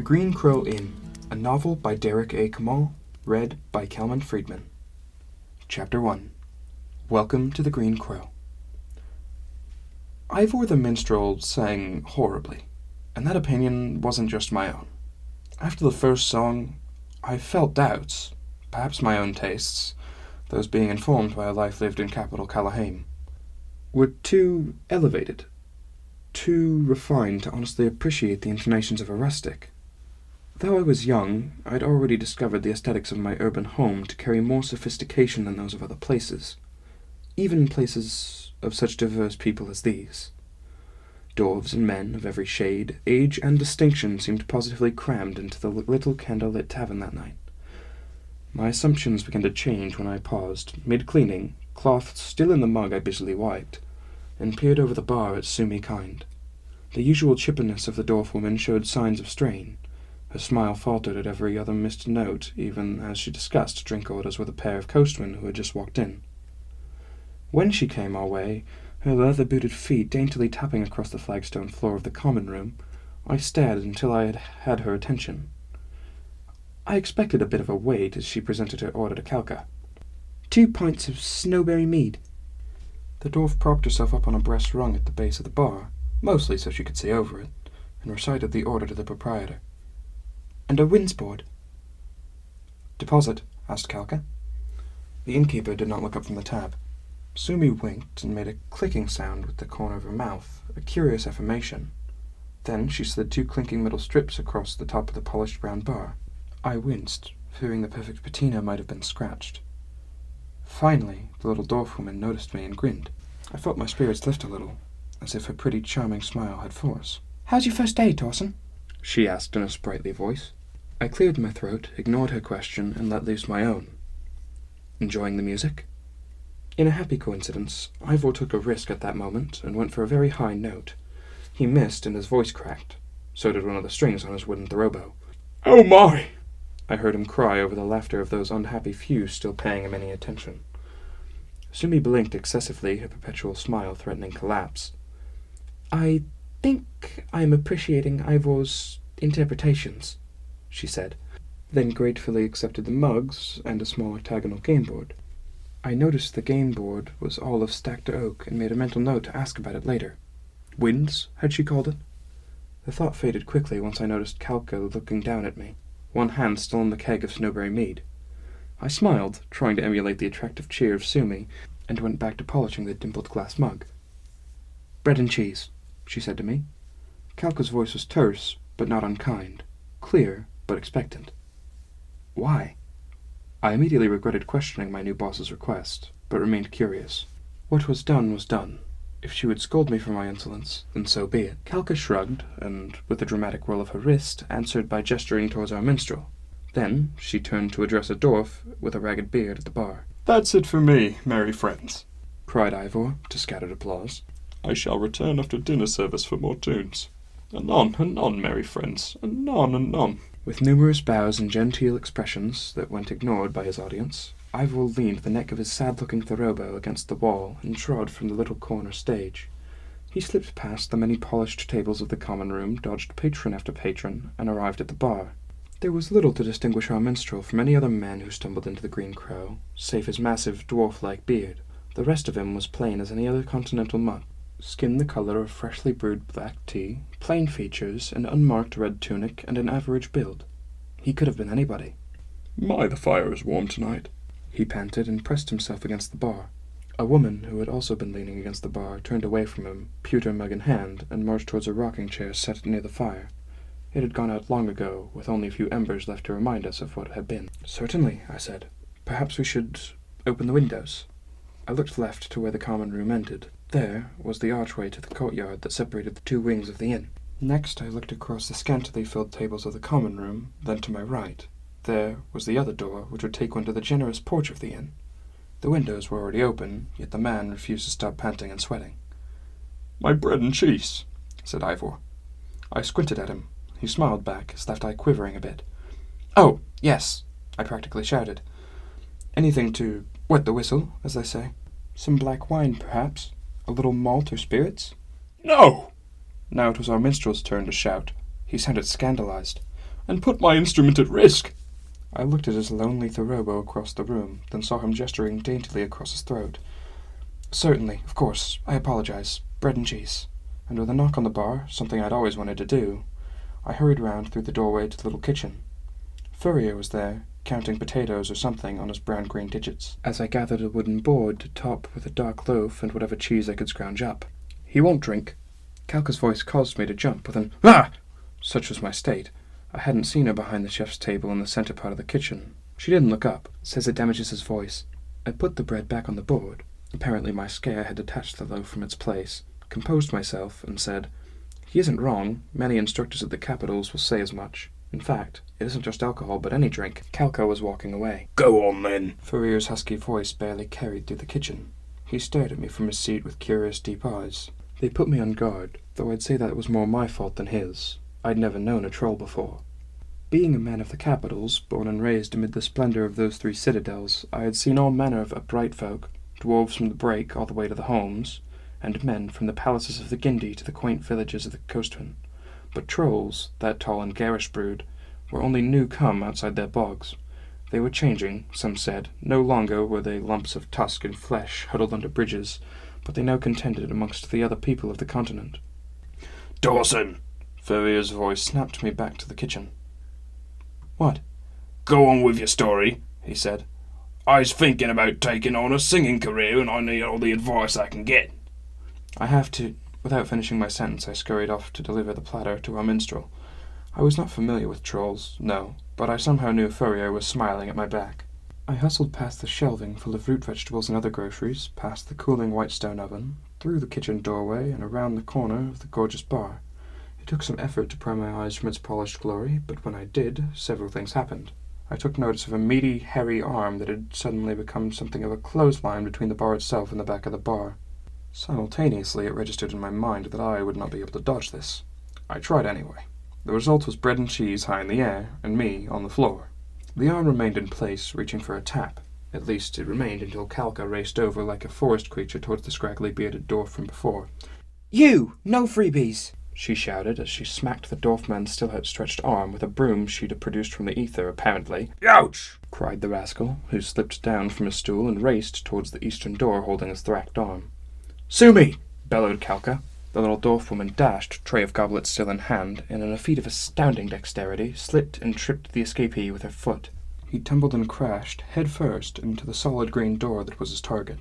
Green Crow Inn, a novel by Derek A. Kamal, read by Kelman Friedman. Chapter 1. Welcome to the Green Crow. Ivor the minstrel sang horribly, and that opinion wasn't just my own. After the first song, I felt doubts, perhaps my own tastes, those being informed by a life lived in capital Callahame, were too elevated, too refined to honestly appreciate the intonations of a rustic. Though I was young, I'd already discovered the aesthetics of my urban home to carry more sophistication than those of other places, even places of such diverse people as these. Dwarves and men of every shade, age, and distinction seemed positively crammed into the little candle-lit tavern that night. My assumptions began to change when I paused, mid-cleaning, cloth still in the mug I busily wiped, and peered over the bar at Sumi Kind. The usual chippiness of the dwarf woman showed signs of strain. Her smile faltered at every other missed note, even as she discussed drink orders with a pair of coastmen who had just walked in. When she came our way, her leather-booted feet daintily tapping across the flagstone floor of the common room, I stared until I had her attention. I expected a bit of a wait as she presented her order to Calca. 2 pints of snowberry mead. The dwarf propped herself up on a breast rung at the base of the bar, mostly so she could see over it, and recited the order to the proprietor. And a windsboard. "Deposit?" asked Calca. The innkeeper did not look up from the tab. Sumi winked and made a clicking sound with the corner of her mouth, a curious affirmation. Then she slid 2 clinking metal strips across the top of the polished brown bar. I winced, fearing the perfect patina might have been scratched. Finally, the little dwarf woman noticed me and grinned. I felt my spirits lift a little, as if her pretty, charming smile had force. "How's your first day, Torsen?" she asked in a sprightly voice. I cleared my throat, ignored her question, and let loose my own. "Enjoying the music?" In a happy coincidence, Ivor took a risk at that moment and went for a very high note. He missed and his voice cracked. So did one of the strings on his wooden throbo. "Oh my!" I heard him cry over the laughter of those unhappy few still paying him any attention. Sumi blinked excessively, her perpetual smile threatening collapse. "I think I'm appreciating Ivor's interpretations," she said, then gratefully accepted the mugs and a small octagonal game board. I noticed the game board was all of stacked oak and made a mental note to ask about it later. Winds, had she called it? The thought faded quickly once I noticed Calca looking down at me, one hand still on the keg of snowberry mead. I smiled, trying to emulate the attractive cheer of Sumi, and went back to polishing the dimpled glass mug. "Bread and cheese," she said to me. Calca's voice was terse, but not unkind, clear, but expectant. "Why?" I immediately regretted questioning my new boss's request, but remained curious. What was done was done. If she would scold me for my insolence, then so be it. Calca shrugged, and, with a dramatic roll of her wrist, answered by gesturing towards our minstrel. Then she turned to address a dwarf with a ragged beard at the bar. "That's it for me, merry friends," cried Ivor, to scattered applause. "I shall return after dinner service for more tunes. Anon, merry friends, anon. With numerous bows and genteel expressions that went ignored by his audience, Ivor leaned the neck of his sad-looking thorobo against the wall and trod from the little corner stage. He slipped past the many polished tables of the common room, dodged patron after patron, and arrived at the bar. There was little to distinguish our minstrel from any other man who stumbled into the Green Crow, save his massive, dwarf-like beard. The rest of him was plain as any other continental mutt. Skin the colour of freshly brewed black tea, plain features, an unmarked red tunic, and an average build. He could have been anybody. "My, the fire is warm tonight," he panted and pressed himself against the bar. A woman, who had also been leaning against the bar, turned away from him, pewter mug in hand, and marched towards a rocking chair set near the fire. It had gone out long ago, with only a few embers left to remind us of what had been. "Certainly," I said. "Perhaps we should open the windows." I looked left to where the common room ended. There was the archway to the courtyard that separated the 2 wings of the inn. Next I looked across the scantily filled tables of the common room, then to my right. There was the other door, which would take one to the generous porch of the inn. The windows were already open, yet the man refused to stop panting and sweating. "My bread and cheese," said Ivor. I squinted at him. He smiled back, his left eye quivering a bit. "Oh, yes," I practically shouted. "Anything to wet the whistle, as they say. Some black wine, perhaps? A little malt or spirits?" "No!" Now it was our minstrel's turn to shout. He sounded scandalized. and put my instrument at risk. I looked at his lonely Thoreau across the room, then saw him gesturing daintily across his throat. Certainly, of course, I apologize. Bread and cheese. And with a knock on the bar, something I'd always wanted to do, I hurried round through the doorway to the little kitchen. Fourier was there, counting potatoes or something on his brown-green digits, as I gathered a wooden board to top with a dark loaf and whatever cheese I could scrounge up. He won't drink. Calca's voice caused me to jump with an "Ah!" Such was my state. I hadn't seen her behind the chef's table in the centre part of the kitchen. She didn't look up. Says it damages his voice. I put the bread back on the board. Apparently my scare had detached the loaf from its place, composed myself, and said, "He isn't wrong. Many instructors at the capitals will say as much. In fact, it isn't just alcohol, but any drink." Calca was walking away. Go on, then. Fourier's husky voice barely carried through the kitchen. He stared at me from his seat with curious deep eyes. They put me on guard, though I'd say that was more my fault than his. I'd never known a troll before. Being a man of the capitals, born and raised amid the splendour of those three citadels, I had seen all manner of upright folk, dwarves from the Brake all the way to the Holmes, and men from the palaces of the Guindy to the quaint villages of the coastmen. But trolls, that tall and garish brood, were only new come outside their bogs. They were changing, some said. No longer were they lumps of tusk and flesh huddled under bridges, but they now contended amongst the other people of the continent. Torsen! Fourier's voice snapped me back to the kitchen. What? Go on with your story, he said. I's thinking about taking on a singing career, and I need all the advice I can get. I have to... Without finishing my sentence, I scurried off to deliver the platter to our minstrel. I was not familiar with trolls, no, but I somehow knew Fourier was smiling at my back. I hustled past the shelving full of root vegetables and other groceries, past the cooling white stone oven, through the kitchen doorway, and around the corner of the gorgeous bar. It took some effort to pry my eyes from its polished glory, but when I did, several things happened. I took notice of a meaty, hairy arm that had suddenly become something of a clothesline between the bar itself and the back of the bar. Simultaneously, it registered in my mind that I would not be able to dodge this. I tried anyway. The result was bread and cheese high in the air, and me on the floor. The arm remained in place, reaching for a tap. At least, it remained until Calca raced over like a forest creature towards the scraggly bearded dwarf from before. "You! No freebies!" she shouted as she smacked the dwarfman's still outstretched arm with a broom she'd have produced from the ether, apparently. Ouch! Cried the rascal, who slipped down from his stool and raced towards the eastern door holding his thracked arm. "Sue me!" bellowed Calca. The little dwarf-woman dashed, tray of goblets still in hand, and in a feat of astounding dexterity, slipped and tripped the escapee with her foot. He tumbled and crashed, head first, into the solid green door that was his target.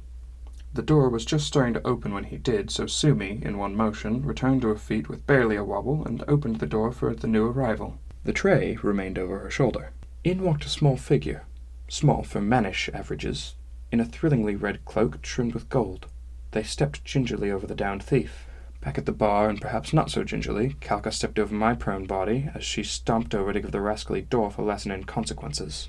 The door was just starting to open when he did, so Sumi, in one motion, returned to her feet with barely a wobble and opened the door for the new arrival. The tray remained over her shoulder. In walked a small figure, small for mannish averages, in a thrillingly red cloak trimmed with gold. They stepped gingerly over the downed thief. Back at the bar, and perhaps not so gingerly, Calca stepped over my prone body as she stomped over to give the rascally dwarf a lesson in consequences.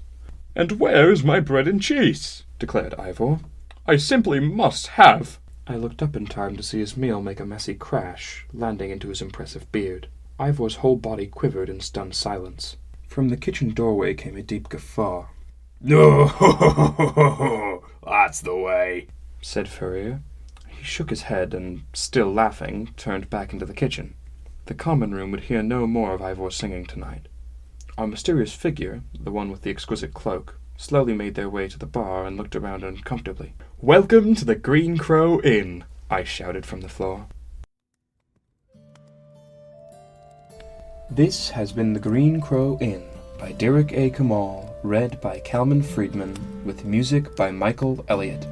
"And where is my bread and cheese?" declared Ivor. "I simply must have." I looked up in time to see his meal make a messy crash, landing into his impressive beard. Ivor's whole body quivered in stunned silence. From the kitchen doorway came a deep guffaw. "No, that's the way," said Fourier. He shook his head and, still laughing, turned back into the kitchen. The common room would hear no more of Ivor's singing tonight. Our mysterious figure, the one with the exquisite cloak, slowly made their way to the bar and looked around uncomfortably. "Welcome to the Green Crow Inn," I shouted from the floor. This has been The Green Crow Inn by Derek A. Kamal, read by Calman Friedman, with music by Michael Elliott.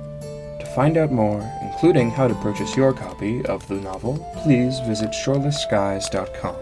To find out more, including how to purchase your copy of the novel, please visit shorelessskies.com.